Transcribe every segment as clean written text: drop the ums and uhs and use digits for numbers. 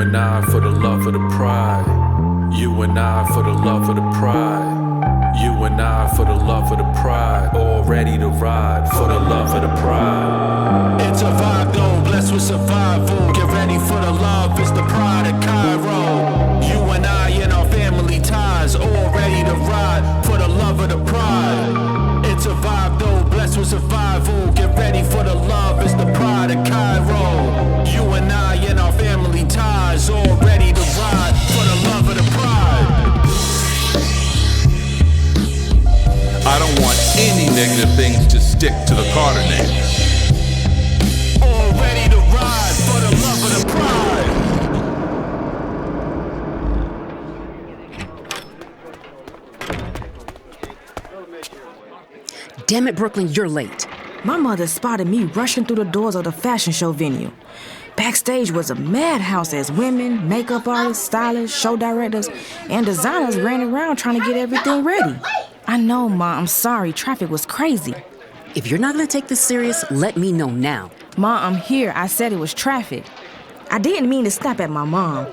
and I for the love of the pride. You and I for the love of the pride. You and I for the love of the pride. All ready to ride for the love of the pride. It's a vibe though, blessed with survival. Get ready for the love, it's the pride of Kyro. You and I in our family ties. All ready to ride for the love of the pride. It's a vibe though, blessed with survival. Get ready for the love, it's the pride of Kyro. You and I in our family ties. All ready to ride for the love of the pride. I don't want any negative things to stick to the Carter name. All ready to ride for the love of the pride. Damn it, Brooklyn, you're late. My mother spotted me rushing through the doors of the fashion show venue. Backstage was a madhouse as women, makeup artists, stylists, show directors, and designers ran around trying to get everything ready. I know, Ma, I'm sorry. Traffic was crazy. If you're not gonna take this serious, let me know now. Ma, I'm here. I said it was traffic. I didn't mean to snap at my mom,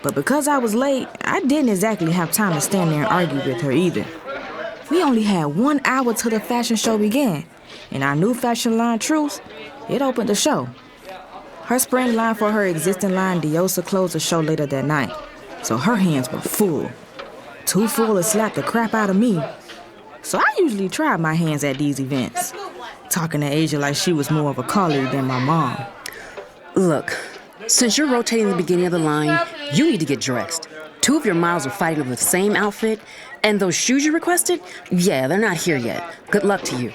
but because I was late, I didn't exactly have time to stand there and argue with her either. We only had 1 hour till the fashion show began, and our new fashion line, Truth, it opened the show. Her spring line for her existing line, Diosa, closed the show later that night, so her hands were full. Too full to slap the crap out of me. So I usually try my hands at these events, talking to Asia like she was more of a colleague than my mom. Look, since you're rotating the beginning of the line, you need to get dressed. 2 of your models are fighting over the same outfit, and those shoes you requested, yeah, they're not here yet. Good luck to you.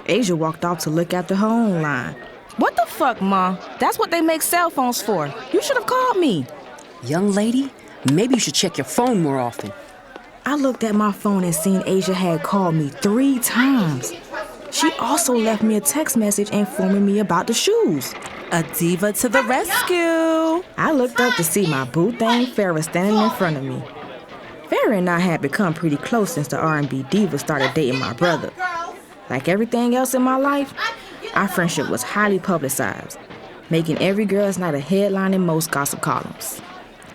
Asia walked off to look after her own line. What the fuck, Ma? That's what they make cell phones for. You should have called me. Young lady, maybe you should check your phone more often. I looked at my phone and seen Asia had called me 3 times. She also left me a text message informing me about the shoes. A diva to the rescue. I looked up to see my boo thing Farrah standing in front of me. Farrah and I had become pretty close since the R&B diva started dating my brother. Like everything else in my life, our friendship was highly publicized, making every girl's night a headline in most gossip columns.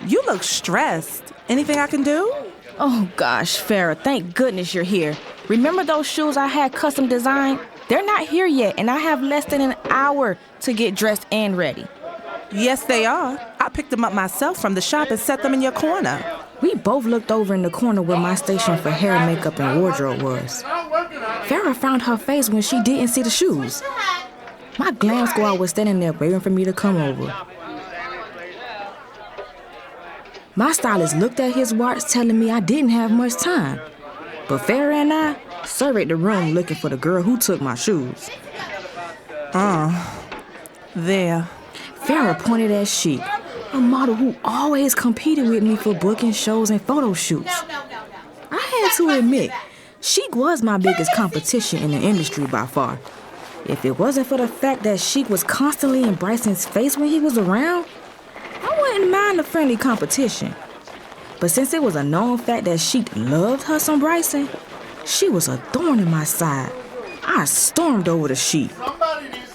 You look stressed. Anything I can do? Oh gosh, Farrah, thank goodness you're here. Remember those shoes I had custom designed? They're not here yet, and I have less than an hour to get dressed and ready. Yes, they are. I picked them up myself from the shop and set them in your corner. We both looked over in the corner where my station for hair, makeup, and wardrobe was. Farrah found her face when she didn't see the shoes. My glam squad was standing there waiting for me to come over. My stylist looked at his watch, telling me I didn't have much time. But Farrah and I surveyed the room looking for the girl who took my shoes. There. Farrah pointed at Chic, a model who always competed with me for booking shows and photo shoots. I had to admit, Chic was my biggest competition in the industry by far. If it wasn't for the fact that Chic was constantly in Bryson's face when he was around, I wouldn't mind a friendly competition. But since it was a known fact that Chic loved her some Bryson, she was a thorn in my side. I stormed over to Chic.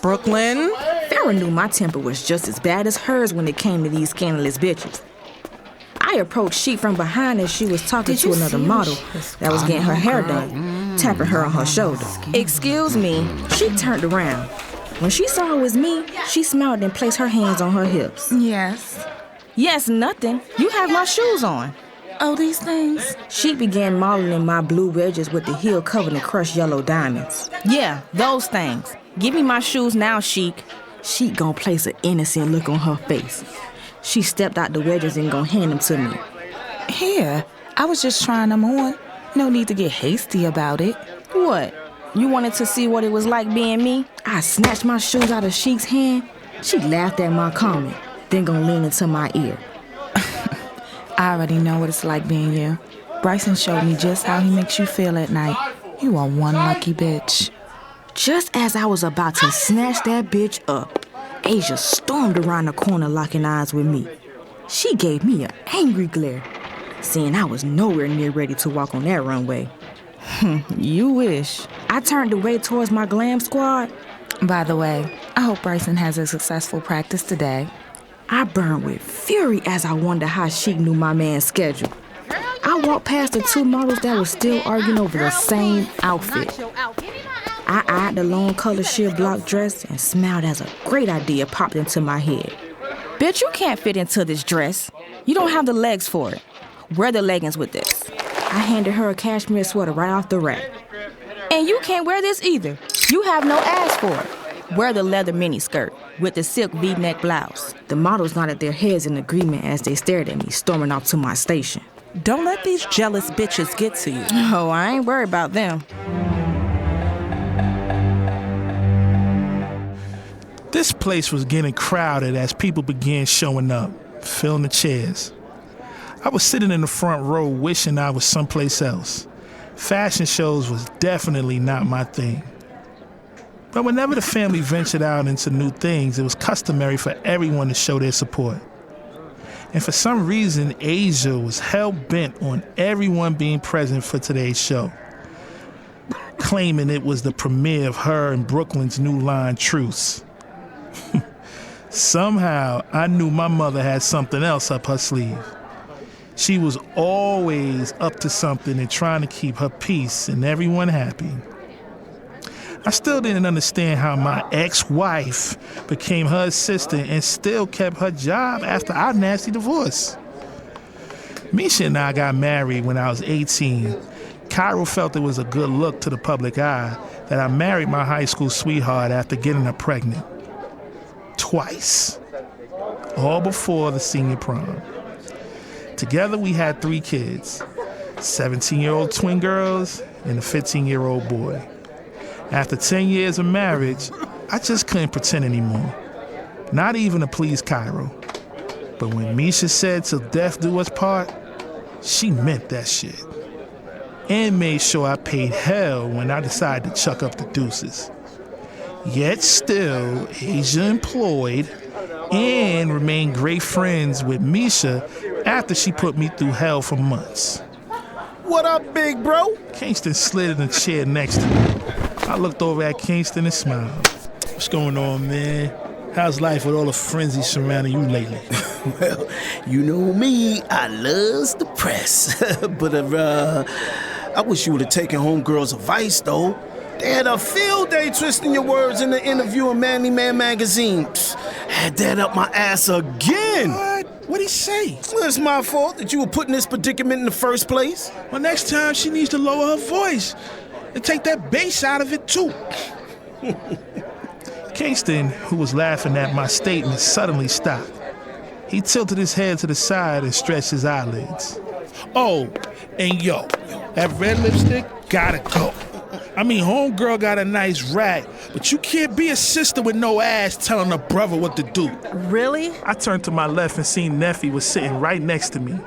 Brooklyn? Farrah knew my temper was just as bad as hers when it came to these scandalous bitches. I approached Chic from behind as she was talking to another model that was getting her hair done, tapping her on her shoulder. Excuse me, she turned around. When she saw it was me, she smiled and placed her hands on her hips. Yes. Yes, nothing. You have my shoes on. Oh, these things? She began modeling my blue wedges with the heel covered in crushed yellow diamonds. Yeah, those things. Give me my shoes now, Chic. Chic gon' place an innocent look on her face. She stepped out the wedges and gon' hand them to me. Here, I was just trying them on. No need to get hasty about it. What? You wanted to see what it was like being me? I snatched my shoes out of Chic's hand. She laughed at my comment, then gon' lean into my ear. I already know what it's like being you. Bryson showed me just how he makes you feel at night. You are one lucky bitch. Just as I was about to snatch that bitch up, Asia stormed around the corner locking eyes with me. She gave me an angry glare, seeing I was nowhere near ready to walk on that runway. You wish. I turned away towards my glam squad. By the way, I hope Bryson has a successful practice today. I burned with fury as I wondered how she knew my man's schedule. I walked past the two models that were still arguing over the same outfit. I eyed the long color sheer block dress and smiled as a great idea popped into my head. Bitch, you can't fit into this dress. You don't have the legs for it. Wear the leggings with this. I handed her a cashmere sweater right off the rack. And you can't wear this either. You have no ass for it. Wear the leather miniskirt with the silk V-neck blouse. The models nodded their heads in agreement as they stared at me, storming off to my station. Don't let these jealous bitches get to you. Oh, I ain't worried about them. This place was getting crowded as people began showing up, filling the chairs. I was sitting in the front row wishing I was someplace else. Fashion shows was definitely not my thing. But whenever the family ventured out into new things, it was customary for everyone to show their support. And for some reason, Asia was hell-bent on everyone being present for today's show, claiming it was the premiere of her and Brooklyn's new line, Truce. Somehow, I knew my mother had something else up her sleeve. She was always up to something and trying to keep her peace and everyone happy. I still didn't understand how my ex-wife became her assistant and still kept her job after our nasty divorce. Misha and I got married when I was 18. Kyro felt it was a good look to the public eye that I married my high school sweetheart after getting her pregnant. Twice. All before the senior prom. Together we had 3 kids, 17-year-old twin girls and a 15-year-old boy. After 10 years of marriage, I just couldn't pretend anymore. Not even to please Kyro. But when Misha said till death do us part, she meant that shit. And made sure I paid hell when I decided to chuck up the deuces. Yet still, Asia employed and remained great friends with Misha after she put me through hell for months. What up, big bro? Kingston slid in the chair next to me. I looked over at Kingston and smiled. What's going on, man? How's life with all the frenzy surrounding you lately? Well, you know me, I loves the press. But I wish you would have taken homegirl's advice, though. They had a field day twisting your words in the interview in Manly Man magazine. Had that up my ass again. What? What'd he say? Well, it's my fault that you were put in this predicament in the first place. Well, next time she needs to lower her voice and take that bass out of it, too. Kingston, who was laughing at my statement, suddenly stopped. He tilted his head to the side and stretched his eyelids. Oh, and yo, that red lipstick gotta go. I mean, homegirl got a nice rack, but you can't be a sister with no ass telling a brother what to do. Really? I turned to my left and seen Neffi was sitting right next to me.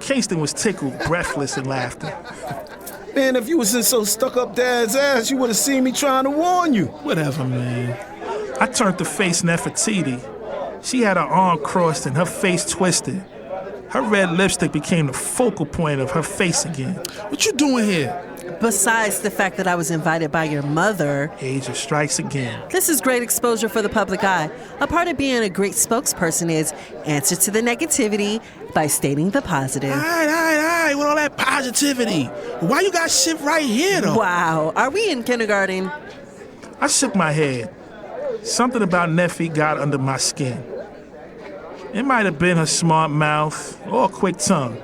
Kingston was tickled, breathless in laughter. Man, if you was in so stuck-up dad's ass, you would have seen me trying to warn you. Whatever, man. I turned to face Nefertiti. She had her arm crossed and her face twisted. Her red lipstick became the focal point of her face again. What you doing here? Besides the fact that I was invited by your mother, Asia strikes again. this is great exposure for the public eye. A part of being a great spokesperson is answer to the negativity by stating the positive. All right, with all that positivity. Why you got shit right here, though? Wow, are we in kindergarten? I shook my head. Something about Neffi got under my skin. It might have been her smart mouth or a quick tongue.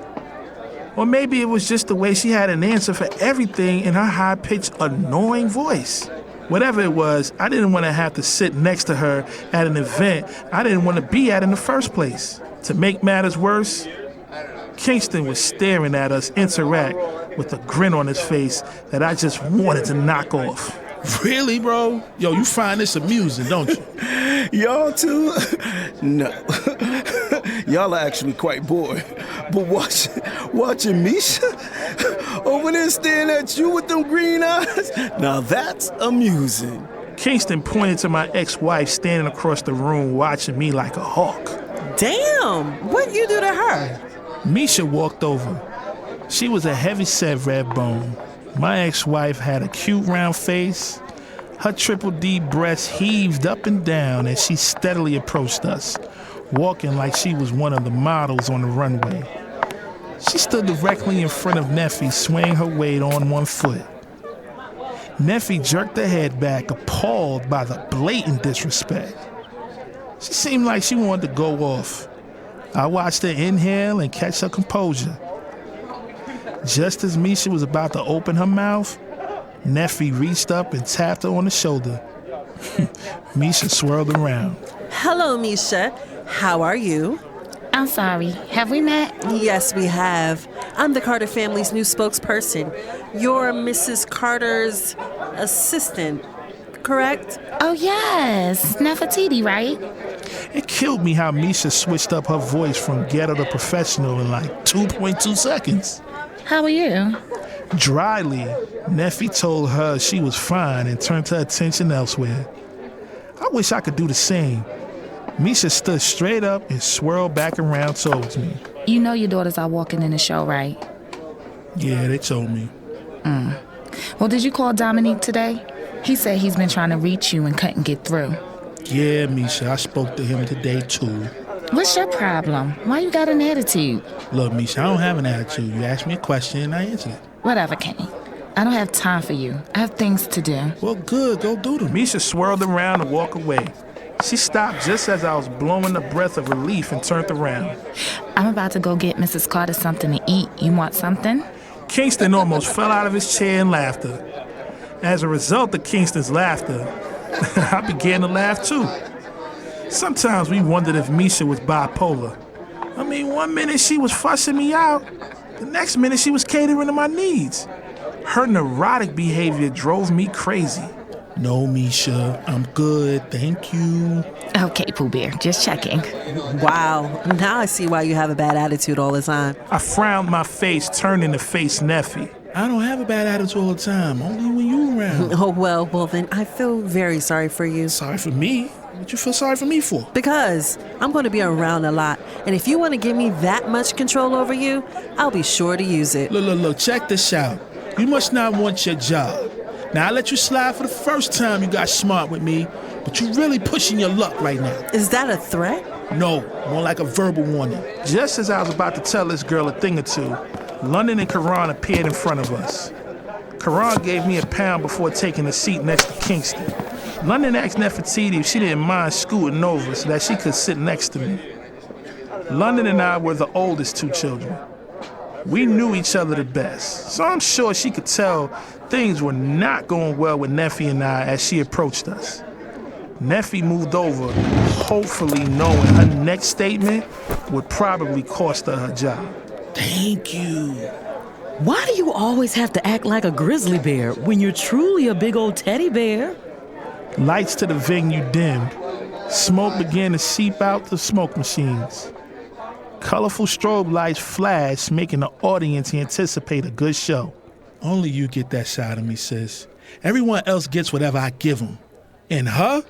Or maybe it was just the way she had an answer for everything in her high-pitched, annoying voice. Whatever it was, I didn't want to have to sit next to her at an event I didn't want to be at in the first place. To make matters worse, Kingston was staring at us interact with a grin on his face that I just wanted to knock off. Really, bro? Yo, you find this amusing, don't you? Y'all too? No. Y'all are actually quite bored. But watching Misha over there staring at you with them green eyes, now that's amusing. Kingston pointed to my ex-wife standing across the room watching me like a hawk. Damn, what'd you do to her? Misha walked over. She was a heavy-set red bone. My ex-wife had a cute round face. Her triple D breasts heaved up and down as she steadily approached us, walking like she was one of the models on the runway. She stood directly in front of Neffi, swaying her weight on one foot. Neffi jerked her head back, appalled by the blatant disrespect. She seemed like she wanted to go off. I watched her inhale and catch her composure. Just as Misha was about to open her mouth, Neffi reached up and tapped her on the shoulder. Misha swirled around. Hello, Misha. How are you? I'm sorry, have we met? Yes, we have. I'm the Carter family's new spokesperson. You're Mrs. Carter's assistant, correct? Oh, yes, Nefertiti, right? It killed me how Misha switched up her voice from ghetto to professional in like 2.2 seconds. How are you? Dryly, Neffi told her she was fine and turned her attention elsewhere. I wish I could do the same. Misha stood straight up and swirled back around towards me. You know your daughters are walking in the show, right? Yeah, they told me. Well, did you call Dominique today? He said he's been trying to reach you and couldn't get through. Yeah, Misha, I spoke to him today too. What's your problem? Why you got an attitude? Look, Misha, I don't have an attitude. You asked me a question and I answered it. Whatever, Kane. I don't have time for you. I have things to do. Well, good, go do them. Misha swirled around to walk away. She stopped just as I was blowing a breath of relief and turned around. I'm about to go get Mrs. Carter something to eat. You want something? Kingston almost fell out of his chair in laughter. As a result of Kingston's laughter, I began to laugh too. Sometimes we wondered if Misha was bipolar. I mean, one minute she was fussing me out, the next minute she was catering to my needs. Her neurotic behavior drove me crazy. No, Misha, I'm good, thank you. Okay, Pooh Bear, just checking. Wow. Now I see why you have a bad attitude all the time. I frowned my face, turning to face Neffi. I don't have a bad attitude all the time, only when you around. Oh, well, then I feel very sorry for you. Sorry for me? What you feel sorry for me for? Because I'm going to be around a lot. And if you want to give me that much control over you, I'll be sure to use it. Look, check this out. You must not want your job. Now, I let you slide for the first time you got smart with me, but you really pushing your luck right now. Is that a threat? No, more like a verbal warning. Just as I was about to tell this girl a thing or two, London and Karon appeared in front of us. Karon gave me £1 before taking a seat next to Kingston. London asked Nefertiti if she didn't mind scooting over so that she could sit next to me. London and I were the oldest two children. We knew each other the best, so I'm sure she could tell things were not going well with Neffi and I as she approached us. Neffi moved over, hopefully knowing her next statement would probably cost her her job. Thank you. Why do you always have to act like a grizzly bear when you're truly a big old teddy bear? Lights to the venue dimmed. Smoke began to seep out the smoke machines. Colorful strobe lights flashed, making the audience anticipate a good show. Only you get that side of me, sis. Everyone else gets whatever I give them. And her?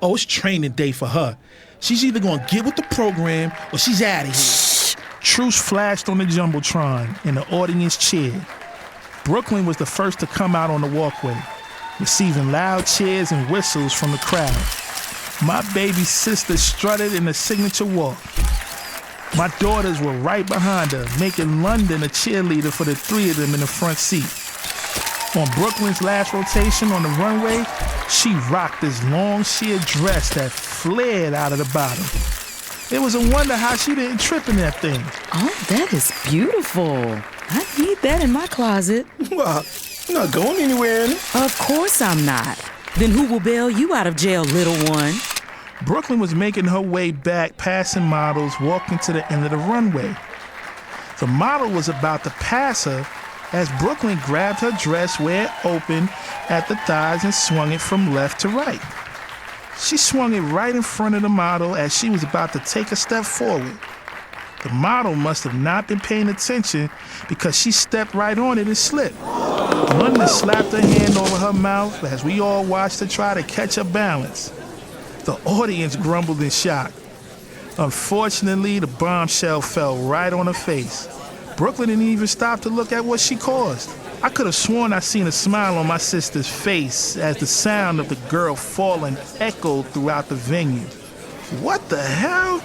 Oh, it's training day for her. She's either gonna get with the program or she's out of here. Truce flashed on the Jumbotron and the audience cheered. Brooklyn was the first to come out on the walkway, receiving loud cheers and whistles from the crowd. My baby sister strutted in the signature walk. My daughters were right behind her, making London a cheerleader for the three of them in the front seat. On Brooklyn's last rotation on the runway, she rocked this long sheer dress that flared out of the bottom. It was a wonder how she didn't trip in that thing. Oh, that is beautiful. I need that in my closet. Well, you're not going anywhere in it. Of course I'm not. Then who will bail you out of jail, little one? Brooklyn was making her way back, passing models, walking to the end of the runway. The model was about to pass her as Brooklyn grabbed her dress where it opened at the thighs and swung it from left to right. She swung it right in front of the model as she was about to take a step forward. The model must have not been paying attention because she stepped right on it and slipped. London slapped her hand over her mouth as we all watched her try to catch her balance. The audience grumbled in shock. Unfortunately, the bombshell fell right on her face. Brooklyn didn't even stop to look at what she caused. I could have sworn I seen a smile on my sister's face as the sound of the girl falling echoed throughout the venue. What the hell?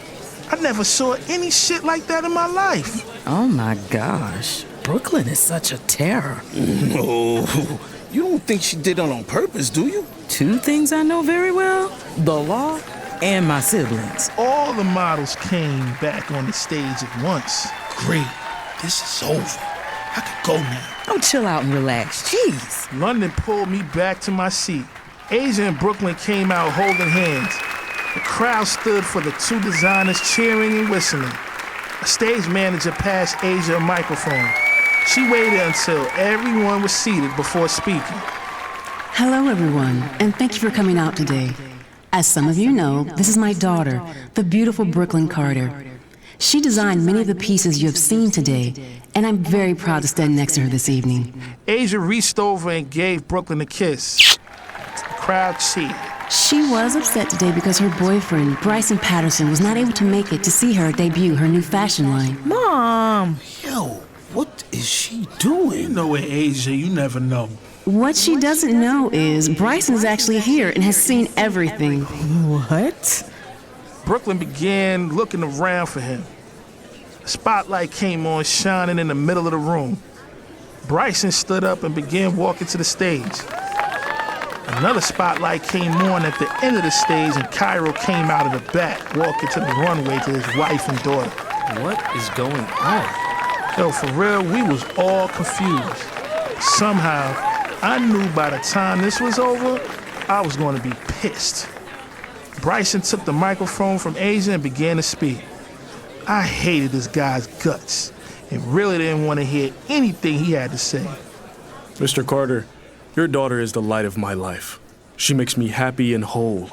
I never saw any shit like that in my life. Oh my gosh. Brooklyn is such a terror. No, you don't think she did it on purpose, do you? Two things I know very well: the law and my siblings. All the models came back on the stage at once. Great. This is over. I could go now. Oh, chill out and relax. Jeez. London pulled me back to my seat. Asia and Brooklyn came out holding hands. The crowd stood for the two designers cheering and whistling. A stage manager passed Asia a microphone. She waited until everyone was seated before speaking. Hello, everyone, and thank you for coming out today. As some of you know, this is my daughter, the beautiful Brooklyn Carter. She designed many of the pieces you have seen today, and I'm very proud to stand next to her this evening. Asia reached over and gave Brooklyn a kiss. The crowd cheered. She was upset today because her boyfriend, Bryson Patterson, was not able to make it to see her debut her new fashion line. Mom! Yo, what is she doing? You know it, Asia, you never know. What she doesn't know is Bryson is actually here and has seen everything. What? Brooklyn began looking around for him. A spotlight came on, shining in the middle of the room. Bryson stood up and began walking to the stage. Another spotlight came on at the end of the stage, and Kyro came out of the back, walking to the runway to his wife and daughter. What is going on? Yo, for real, we was all confused. Somehow, I knew by the time this was over, I was going to be pissed. Bryson took the microphone from Asia and began to speak. I hated this guy's guts and really didn't want to hear anything he had to say. Mr. Carter, your daughter is the light of my life. She makes me happy and whole.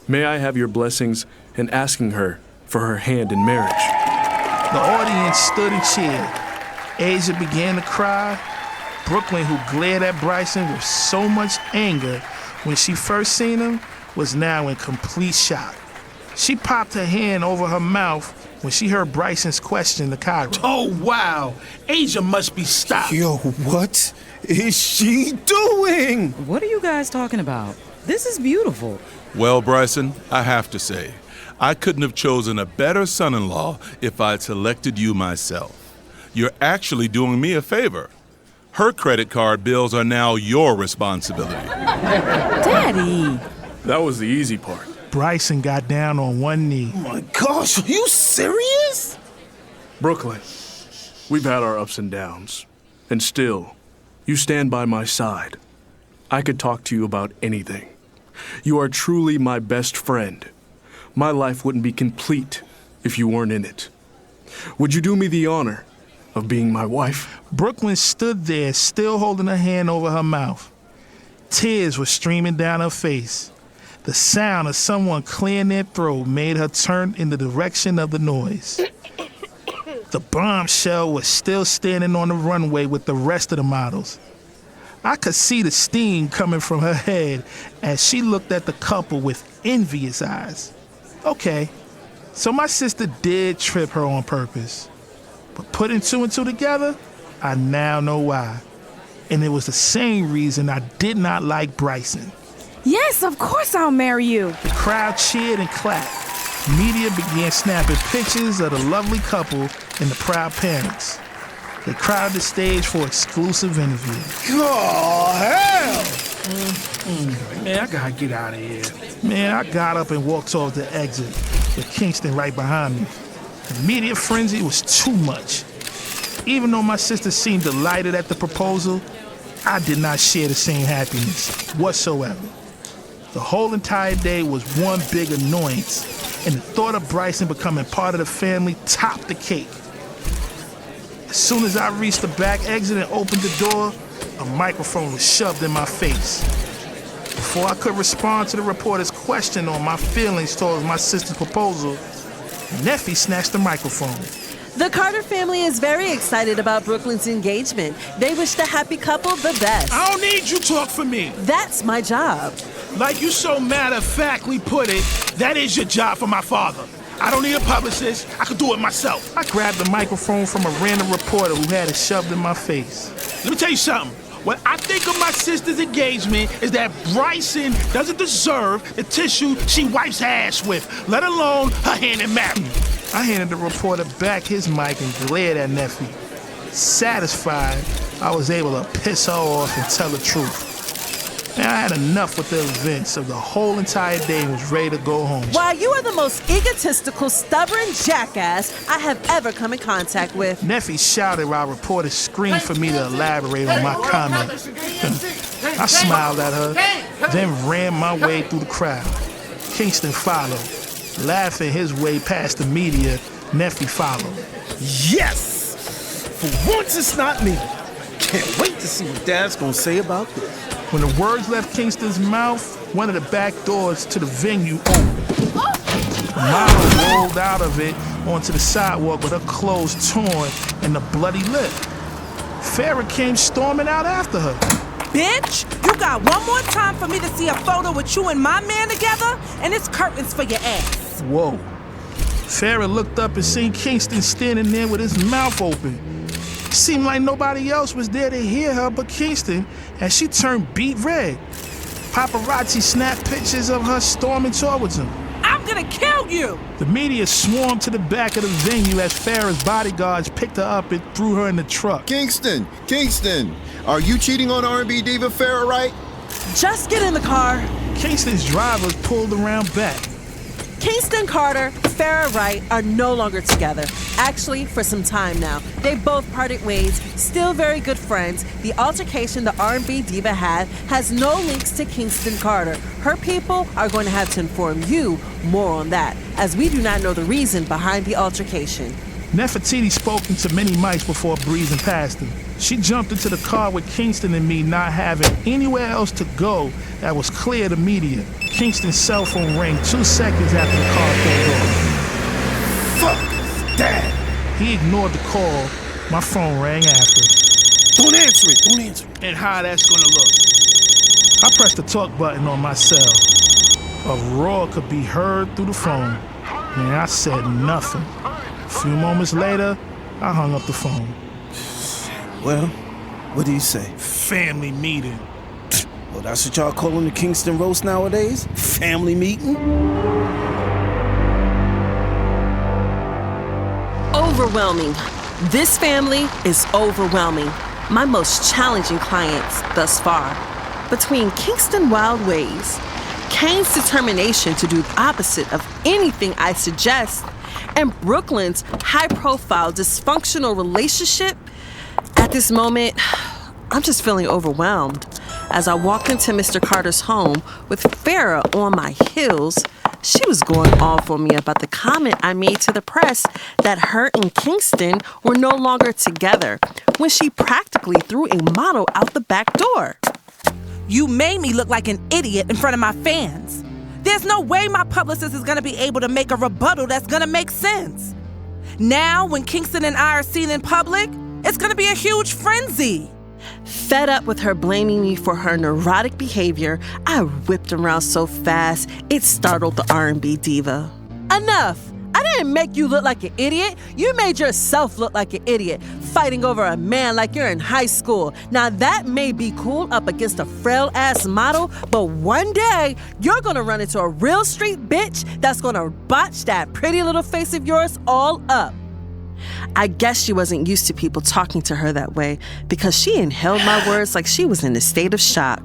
May I have your blessings in asking her for her hand in marriage? The audience stood and cheered. Asia began to cry. Brooklyn, who glared at Bryson with so much anger when she first seen him, was now in complete shock. She popped her hand over her mouth when she heard Bryson's question to Kyro. Oh, wow. Asia must be stopped. Yo, what is she doing? What are you guys talking about? This is beautiful. Well, Bryson, I have to say, I couldn't have chosen a better son-in-law if I'd selected you myself. You're actually doing me a favor. Her credit card bills are now your responsibility. Daddy! That was the easy part. Bryson got down on one knee. Oh my gosh, are you serious? Brooklyn, we've had our ups and downs. And still, you stand by my side. I could talk to you about anything. You are truly my best friend. My life wouldn't be complete if you weren't in it. Would you do me the honor of being my wife? Brooklyn stood there, still holding her hand over her mouth. Tears were streaming down her face. The sound of someone clearing their throat made her turn in the direction of the noise. The bombshell was still standing on the runway with the rest of the models. I could see the steam coming from her head as she looked at the couple with envious eyes. Okay, so my sister did trip her on purpose. But putting two and two together, I now know why. And it was the same reason I did not like Bryson. Yes, of course I'll marry you. The crowd cheered and clapped. Media began snapping pictures of the lovely couple and the proud parents. They crowded the stage for exclusive interviews. Oh, hell! Man, I gotta get out of here. Man, I got up and walked towards the exit with Kingston right behind me. The media frenzy was too much. Even though my sister seemed delighted at the proposal, I did not share the same happiness whatsoever. The whole entire day was one big annoyance, and the thought of Bryson becoming part of the family topped the cake. As soon as I reached the back exit and opened the door, a microphone was shoved in my face. Before I could respond to the reporter's question on my feelings towards my sister's proposal, Neffi snatched the microphone. The Carter family is very excited about Brooklyn's engagement. They wish the happy couple the best. I don't need you to talk for me. That's my job. Like you so matter-of-factly put it, that is your job for my father. I don't need a publicist. I could do it myself. I grabbed the microphone from a random reporter who had it shoved in my face. Let me tell you something. What I think of my sister's engagement is that Bryson doesn't deserve the tissue she wipes her ass with, let alone her hand in marriage. I handed the reporter back his mic and glared at Neffi. Satisfied, I was able to piss her off and tell the truth. Man, I had enough with the events of the whole entire day and was ready to go home. Why, you are the most egotistical, stubborn jackass I have ever come in contact with. Neffi shouted while reporters screamed for me to elaborate on my comment. I smiled at her, then ran my way through the crowd. Kingston followed. Laughing his way past the media, Neffi followed. Yes! For once it's not me. Can't wait to see what Dad's gonna say about this. When the words left Kingston's mouth, one of the back doors to the venue opened. Mara rolled out of it onto the sidewalk with her clothes torn and a bloody lip. Farrah came storming out after her. Bitch, you got one more time for me to see a photo with you and my man together, and it's curtains for your ass. Whoa. Farrah looked up and seen Kingston standing there with his mouth open. Seemed like nobody else was there to hear her but Kingston, as she turned beet red. Paparazzi snapped pictures of her storming towards him. I'm gonna kill you! The media swarmed to the back of the venue as Farrah's bodyguards picked her up and threw her in the truck. Kingston, are you cheating on R&B diva Farrah Wright? Just get in the car. Kingston's drivers pulled around back. Kingston Carter, Farrah Wright are no longer together. Actually, for some time now. They both parted ways, still very good friends. The altercation the R&B diva had has no links to Kingston Carter. Her people are going to have to inform you more on that, as we do not know the reason behind the altercation. Nefertiti spoke into many mics before breezing past him. She jumped into the car with Kingston and me, not having anywhere else to go that was clear to media. Kingston's cell phone rang 2 seconds after the car pulled off. Fuck, Dad! He ignored the call. My phone rang after. Don't answer it. And how that's gonna look. I pressed the talk button on my cell. A roar could be heard through the phone. Man, I said nothing. A few moments later, I hung up the phone. Well, what do you say? Family meeting. Well, that's what y'all calling the Kingston roast nowadays? Family meeting? Overwhelming. This family is overwhelming. My most challenging clients thus far. Between Kingston Wild Ways, Kane's determination to do the opposite of anything I suggest, and Brooklyn's high-profile dysfunctional relationship, at this moment, I'm just feeling overwhelmed. As I walked into Mr. Carter's home with Farrah on my heels, she was going off on me about the comment I made to the press that her and Kingston were no longer together, when she practically threw a model out the back door. You made me look like an idiot in front of my fans. There's no way my publicist is gonna be able to make a rebuttal that's gonna make sense. Now, when Kingston and I are seen in public, it's gonna be a huge frenzy. Fed up with her blaming me for her neurotic behavior, I whipped around so fast it startled the R&B diva. Enough! I didn't make you look like an idiot. You made yourself look like an idiot, fighting over a man like you're in high school. Now that may be cool up against a frail-ass model, but one day you're gonna run into a real street bitch that's gonna botch that pretty little face of yours all up. I guess she wasn't used to people talking to her that way because she inhaled my words like she was in a state of shock.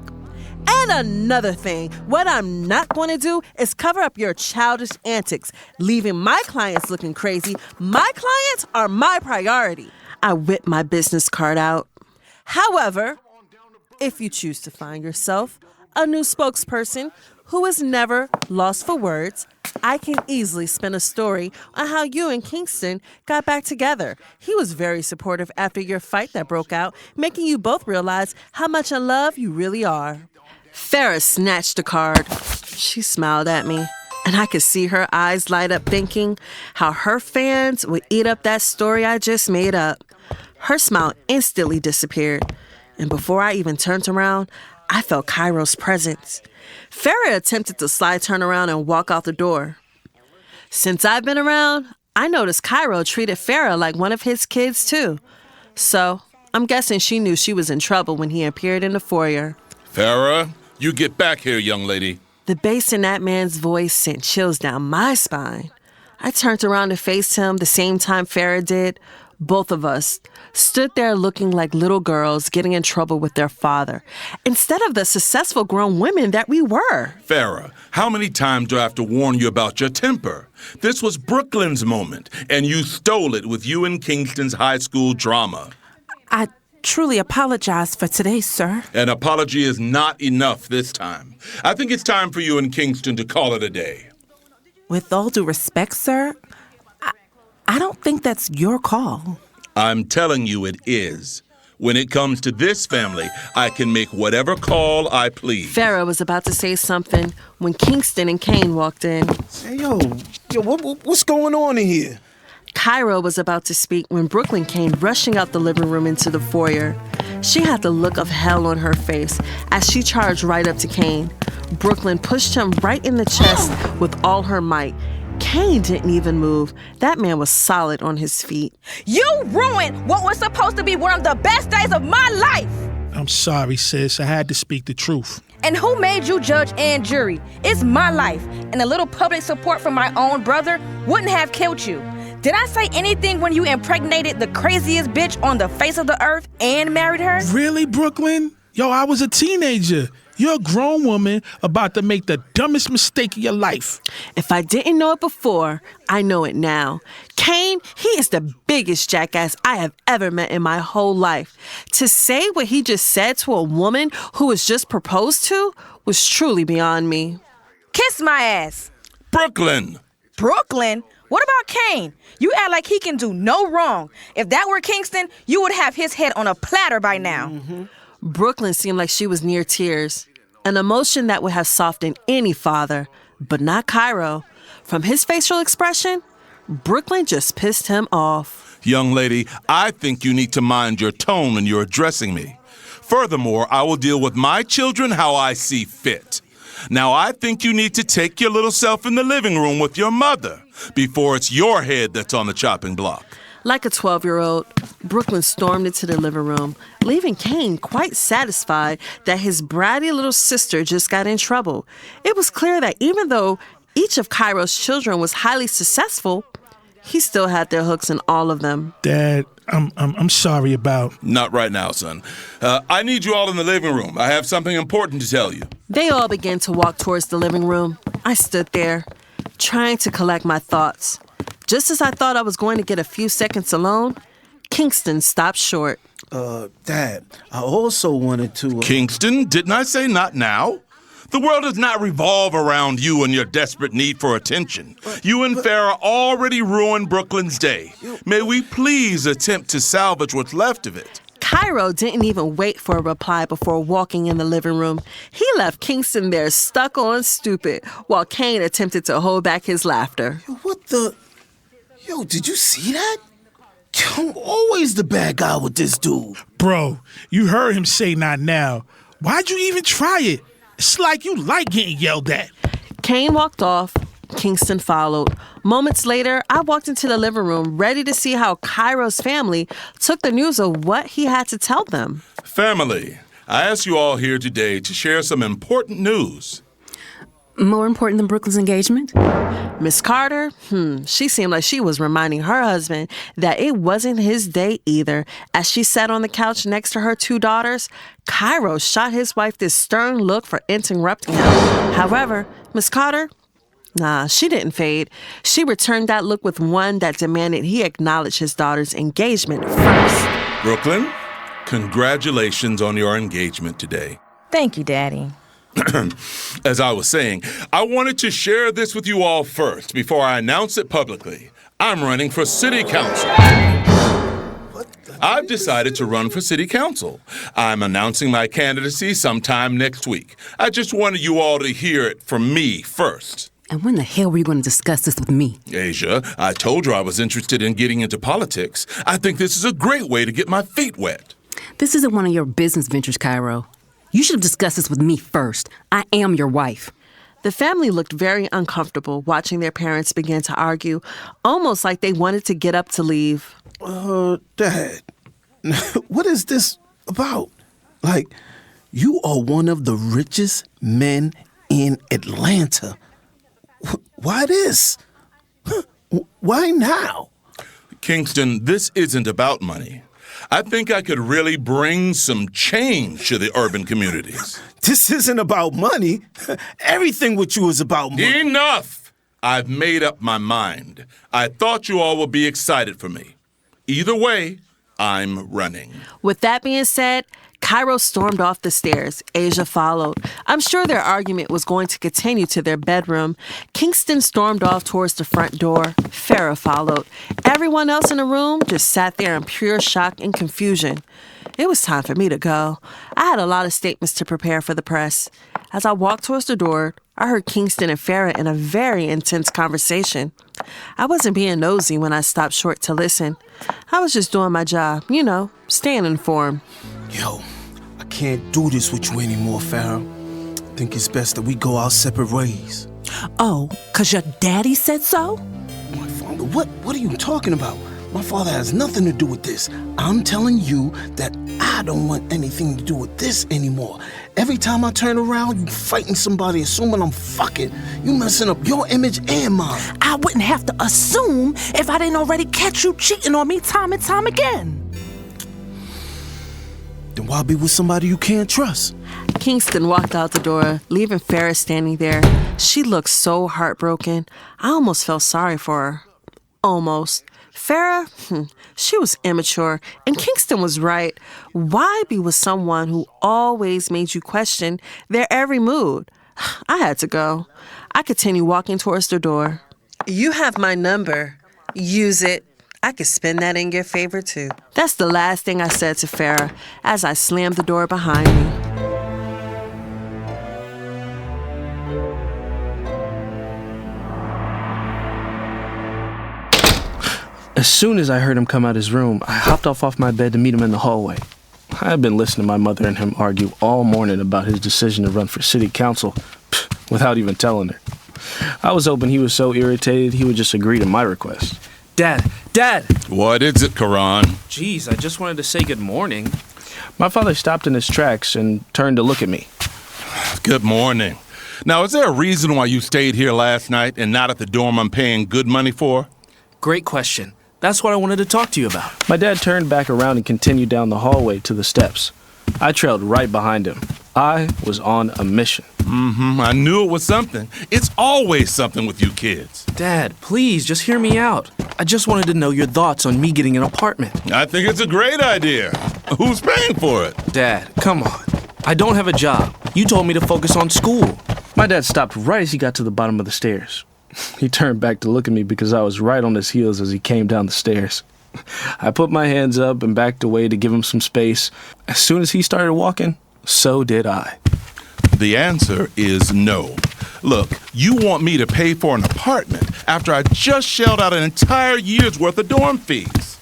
And another thing, what I'm not going to do is cover up your childish antics, leaving my clients looking crazy. My clients are my priority. I whipped my business card out. However, if you choose to find yourself a new spokesperson who is never lost for words, I can easily spin a story on how you and Kingston got back together. He was very supportive after your fight that broke out, making you both realize how much in love you really are. Farrah snatched the card. She smiled at me, and I could see her eyes light up thinking how her fans would eat up that story I just made up. Her smile instantly disappeared, and before I even turned around, I felt Kyro's presence. Farrah attempted to slide turn around and walk out the door. Since I've been around, I noticed Kyro treated Farrah like one of his kids too. So I'm guessing she knew she was in trouble when he appeared in the foyer. Farrah, you get back here, young lady. The bass in that man's voice sent chills down my spine. I turned around to face him the same time Farrah did. Both of us stood there looking like little girls getting in trouble with their father, instead of the successful grown women that we were. Farrah, how many times do I have to warn you about your temper? This was Brooklyn's moment, and you stole it with you and Kingston's high school drama. I truly apologize for today, sir. An apology is not enough this time. I think it's time for you and Kingston to call it a day. With all due respect, sir, I don't think that's your call. I'm telling you it is. When it comes to this family, I can make whatever call I please. Farrah was about to say something when Kingston and Kane walked in. Hey, what's going on in here? Kyro was about to speak when Brooklyn came rushing out the living room into the foyer. She had the look of hell on her face as she charged right up to Kane. Brooklyn pushed him right in the chest with all her might. Kane didn't even move. That man was solid on his feet. You ruined what was supposed to be one of the best days of my life! I'm sorry, sis. I had to speak the truth. And who made you judge and jury? It's my life, and a little public support from my own brother wouldn't have killed you. Did I say anything when you impregnated the craziest bitch on the face of the earth and married her? Really, Brooklyn? Yo, I was a teenager. You're a grown woman about to make the dumbest mistake of your life. If I didn't know it before, I know it now. Kane, he is the biggest jackass I have ever met in my whole life. To say what he just said to a woman who was just proposed to was truly beyond me. Kiss my ass. Brooklyn! Brooklyn? What about Kane? You act like he can do no wrong. If that were Kingston, you would have his head on a platter by now. Brooklyn seemed like she was near tears, an emotion that would have softened any father, but not Kyro. From his facial expression, Brooklyn just pissed him off. Young lady, I think you need to mind your tone when you're addressing me. Furthermore, I will deal with my children how I see fit. Now, I think you need to take your little self in the living room with your mother before it's your head that's on the chopping block. Like a 12-year-old, Brooklyn stormed into the living room, leaving Kane quite satisfied that his bratty little sister just got in trouble. It was clear that even though each of Kyro's children was highly successful, he still had their hooks in all of them. Dad, I'm sorry about... Not right now, son. I need you all in the living room. I have something important to tell you. They all began to walk towards the living room. I stood there, trying to collect my thoughts. Just as I thought I was going to get a few seconds alone, Kingston stopped short. Dad, I also wanted to... Kingston, didn't I say not now? The world does not revolve around you and your desperate need for attention. You and Farrah already ruined Brooklyn's day. May we please attempt to salvage what's left of it? Kyro didn't even wait for a reply before walking in the living room. He left Kingston there stuck on stupid, while Kane attempted to hold back his laughter. What the... Yo, did you see that? I'm always the bad guy with this dude. Bro, you heard him say not now. Why'd you even try it? It's like you like getting yelled at. Kane walked off. Kingston followed. Moments later, I walked into the living room ready to see how Kyro's family took the news of what he had to tell them. Family, I asked you all here today to share some important news. More important than Brooklyn's engagement? Miss Carter, she seemed like she was reminding her husband that it wasn't his day either. As she sat on the couch next to her two daughters, Kyro shot his wife this stern look for interrupting him. However, Miss Carter, she didn't fade. She returned that look with one that demanded he acknowledge his daughter's engagement first. Brooklyn, congratulations on your engagement today. Thank you, Daddy. As I was saying, I wanted to share this with you all first before I announce it publicly. I'm running for city council. I've decided to run for city council. I'm announcing my candidacy sometime next week. I just wanted you all to hear it from me first. And when the hell were you going to discuss this with me? Asia, I told you I was interested in getting into politics. I think this is a great way to get my feet wet. This isn't one of your business ventures, Kyro. You should have discussed this with me first. I am your wife. The family looked very uncomfortable watching their parents begin to argue, almost like they wanted to get up to leave. Dad, What is this about? Like, you are one of the richest men in Atlanta. Why this? Why now? Kingston, this isn't about money. I think I could really bring some change to the urban communities. This isn't about money. Everything with you is about money. Enough! I've made up my mind. I thought you all would be excited for me. Either way, I'm running. With that being said, Kyro stormed off the stairs. Asia followed. I'm sure their argument was going to continue to their bedroom. Kingston stormed off towards the front door. Farrah followed. Everyone else in the room just sat there in pure shock and confusion. It was time for me to go. I had a lot of statements to prepare for the press. As I walked towards the door, I heard Kingston and Farrah in a very intense conversation. I wasn't being nosy when I stopped short to listen. I was just doing my job, staying informed. Yo, I can't do this with you anymore, Farrah. I think it's best that we go our separate ways. Oh, 'cause your daddy said so? My father? What are you talking about? My father has nothing to do with this. I'm telling you that I don't want anything to do with this anymore. Every time I turn around, you fighting somebody, assuming I'm fucking. You messing up your image and mine. I wouldn't have to assume if I didn't already catch you cheating on me time and time again. Then why be with somebody you can't trust? Kingston walked out the door, leaving Farrah standing there. She looked so heartbroken. I almost felt sorry for her. Almost. Farrah, she was immature, and Kingston was right. Why be with someone who always made you question their every mood? I had to go. I continued walking towards the door. You have my number. Use it. I could spend that in your favor, too. That's the last thing I said to Farrah as I slammed the door behind me. As soon as I heard him come out his room, I hopped off my bed to meet him in the hallway. I had been listening to my mother and him argue all morning about his decision to run for city council, without even telling her. I was hoping he was so irritated he would just agree to my request. Dad! What is it, Karon? Jeez, I just wanted to say good morning. My father stopped in his tracks and turned to look at me. Good morning. Now, is there a reason why you stayed here last night and not at the dorm I'm paying good money for? Great question. That's what I wanted to talk to you about. My dad turned back around and continued down the hallway to the steps. I trailed right behind him. I was on a mission. I knew it was something. It's always something with you kids. Dad, please, just hear me out. I just wanted to know your thoughts on me getting an apartment. I think it's a great idea. Who's paying for it? Dad, come on. I don't have a job. You told me to focus on school. My dad stopped right as he got to the bottom of the stairs. He turned back to look at me because I was right on his heels as he came down the stairs. I put my hands up and backed away to give him some space. As soon as he started walking, so did I. The answer is no. Look, you want me to pay for an apartment after I just shelled out an entire year's worth of dorm fees.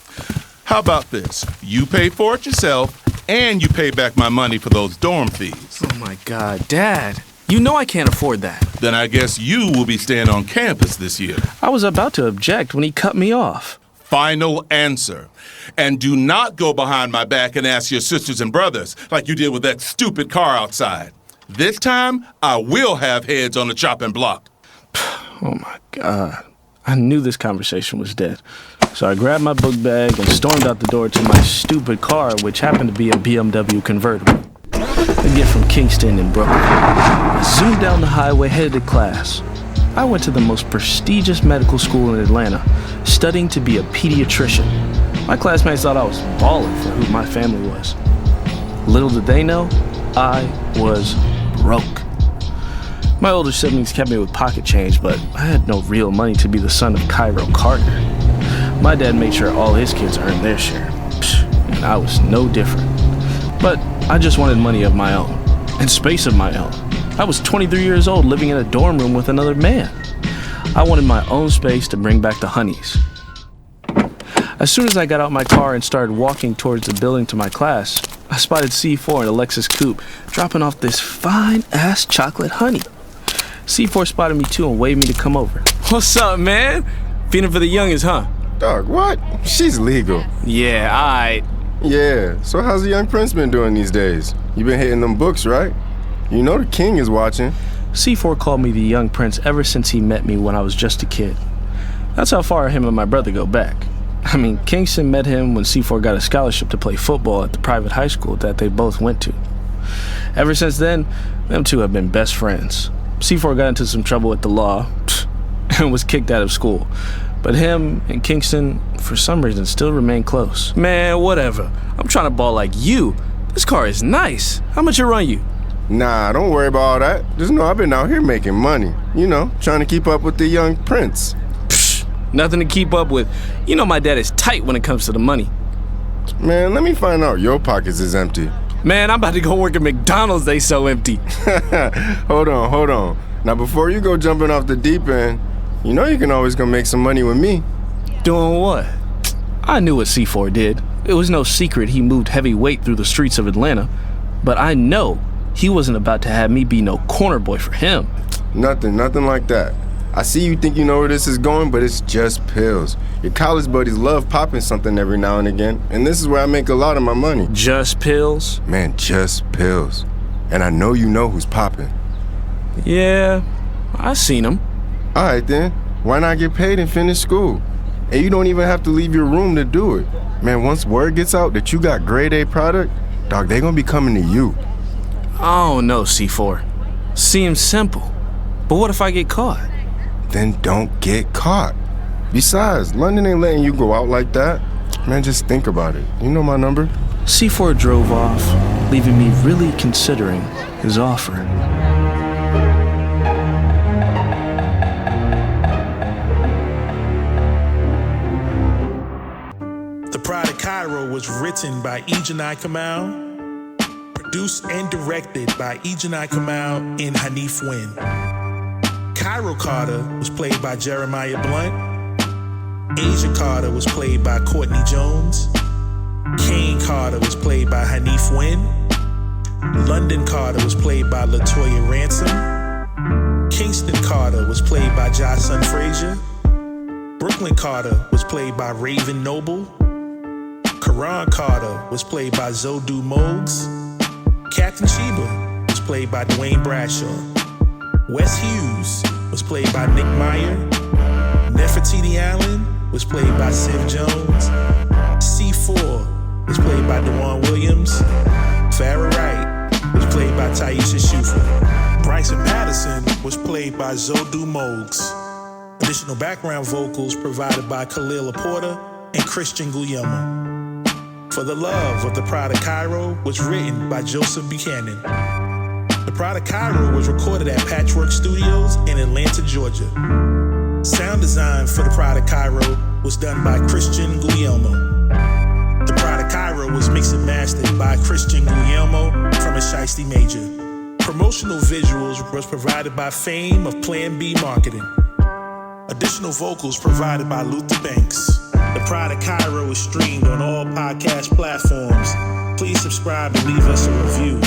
How about this? You pay for it yourself, and you pay back my money for those dorm fees. Oh my God, Dad. You know I can't afford that. Then I guess you will be staying on campus this year. I was about to object when he cut me off. Final answer. And do not go behind my back and ask your sisters and brothers like you did with that stupid car outside. This time, I will have heads on the chopping block. Oh my God. I knew this conversation was dead. So I grabbed my book bag and stormed out the door to my stupid car, which happened to be a BMW convertible. I get from Kingston and Brooklyn. I zoomed down the highway, headed to class. I went to the most prestigious medical school in Atlanta, studying to be a pediatrician. My classmates thought I was balling for who my family was. Little did they know, I was broke. My older siblings kept me with pocket change, but I had no real money to be the son of Kyro Carter. My dad made sure all his kids earned their share, and I was no different. But I just wanted money of my own, and space of my own. I was 23 years old living in a dorm room with another man. I wanted my own space to bring back the honeys. As soon as I got out my car and started walking towards the building to my class, I spotted C4 in a Lexus coupe dropping off this fine-ass chocolate honey. C4 spotted me too and waved me to come over. What's up, man? Feeling for the youngest, huh? Dog, what? She's legal. Yeah, alright. Yeah, so how's the young prince been doing these days? You been hitting them books, right? You know the king is watching. C4 called me the young prince ever since he met me when I was just a kid. That's how far him and my brother go back. I mean, Kingston met him when C4 got a scholarship to play football at the private high school that they both went to. Ever since then, them two have been best friends. C4 got into some trouble with the law and was kicked out of school. But him and Kingston, for some reason, still remain close. Man, whatever. I'm trying to ball like you. This car is nice. How much it run you? Nah, don't worry about all that. Just know I've been out here making money. You know, trying to keep up with the young prince. Psh, nothing to keep up with. You know my dad is tight when it comes to the money. Man, let me find out your pockets is empty. Man, I'm about to go work at McDonald's. They so empty. Hold on. Now, before you go jumping off the deep end, you know you can always go make some money with me. Doing what? I knew what C4 did. It was no secret he moved heavy weight through the streets of Atlanta. But I know he wasn't about to have me be no corner boy for him. Nothing like that. I see you think you know where this is going, but it's just pills. Your college buddies love popping something every now and again, and this is where I make a lot of my money. Just pills? Man, just pills. And I know you know who's popping. Yeah, I seen him. All right then, why not get paid and finish school? And you don't even have to leave your room to do it. Man, once word gets out that you got grade A product, dog, they gonna be coming to you. I don't know, C4. Seems simple. But what if I get caught? Then don't get caught. Besides, London ain't letting you go out like that. Man, just think about it. You know my number? C4 drove off, leaving me really considering his offer. The Pride of Kyro was written by Ejanai Kamal, produced and directed by Ejanai Kamal and Hanif Wynn. Kyro Carter was played by Jeremiah Blunt. Asia Carter was played by Courtney Jones. Kane Carter was played by Hanif Wynn. London Carter was played by LaToya Ransom. Kingston Carter was played by Jocelyn Frazier. Brooklyn Carter was played by Raven Noble. Karon Carter was played by Zodu Mogs. Captain Sheba was played by Dwayne Bradshaw. Wes Hughes was played by Nick Meyer. Nefertiti Allen was played by Siv Jones. C4 was played by DeJuan Williams. Farrah Wright was played by Taisha Shufa. Bryson Patterson was played by Zodu Mogs. Additional background vocals provided by Khalil Laporta and Christian Guillermo. For the Love of the Pride of Kyro was written by Joseph Buchanan. The Pride of Kyro was recorded at Patchwork Studios in Atlanta, Georgia. Sound design for The Pride of Kyro was done by Christian Guillermo. The Pride of Kyro was mixed and mastered by Christian Guillermo from a Shiesty Major. Promotional visuals was provided by Fame of Plan B Marketing. Additional vocals provided by Luther Banks. The Pride of Kyro is streamed on all podcast platforms. Please subscribe and leave us a review.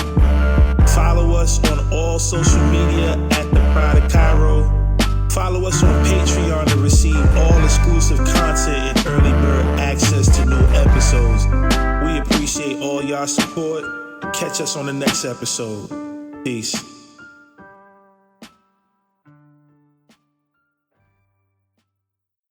Follow us on all social media at The Pride of Kyro. Follow us on Patreon to receive all exclusive content and early bird access to new episodes. We appreciate all y'all support. Catch us on the next episode. Peace.